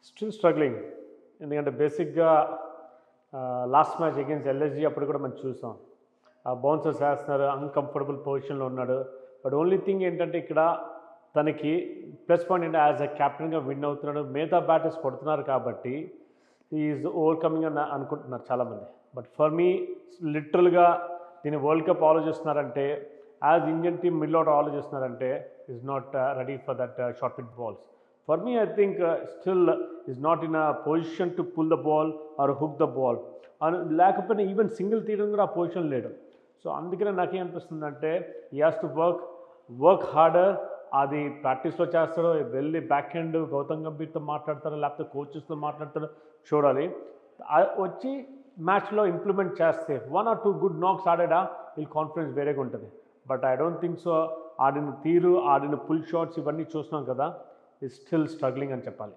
Still struggling. ఎందుకంటే బేసిక్‌గా last match against LSG అప్పుడు కూడా మనం చూసాం. బౌన్సర్స్ వేస్తున్నారు, అన్‌కంఫర్టబుల్ పొజిషన్‌లో ఉన్నాడు. బట్ ఓన్లీ థింగ్ ఏంటంటే ఇక్కడ తనకి ప్లస్ పాయింట్ ఏంటంటే యాజ్ ఎ కెప్టెన్‌గా విన్ అవుతున్నాడు. మిగతా బ్యాటర్స్ కొడుతున్నారు కాబట్టి హి ఈజ్ ఓవర్‌కమింగ్ అని అనుకుంటున్నారు చాలామంది. బట్ ఫర్ మీ లిటరల్‌గా దీన్ని వరల్డ్ కప్ ఆలోచిస్తున్నారంటే as Indian team middle order ఆలోచిస్తున్నారంటే is not ready for that short pitch balls. For me I think still is not in a position to pull the ball or hook the ball. లేకపోయినా even single తీయడం కూడా ఆ పొజిషన్ లేడు. So అందుకనే నాకేమనిపిస్తుందంటే he has to work harder. అది ప్రాక్టీస్లో చేస్తాడో, వెళ్ళి బ్యాక్ హ్యాండ్ గౌతమ్ గంభీర్తో మాట్లాడతారో, లేకపోతే కోచెస్తో మాట్లాడతారో చూడాలి. వచ్చి మ్యాచ్లో ఇంప్లిమెంట్ చేస్తే 1 or 2 గుడ్ నాక్స్ ఆడాడా వీళ్ళ కాన్ఫిడెన్స్ వేరేగా ఉంటుంది. But I don't think so. ఆడిన తీరు, ఆడిన పుల్ షాట్స్ ఇవన్నీ చూస్తున్నాం కదా, ఈజ్ స్టిల్ స్ట్రగ్లింగ్ అని చెప్పాలి.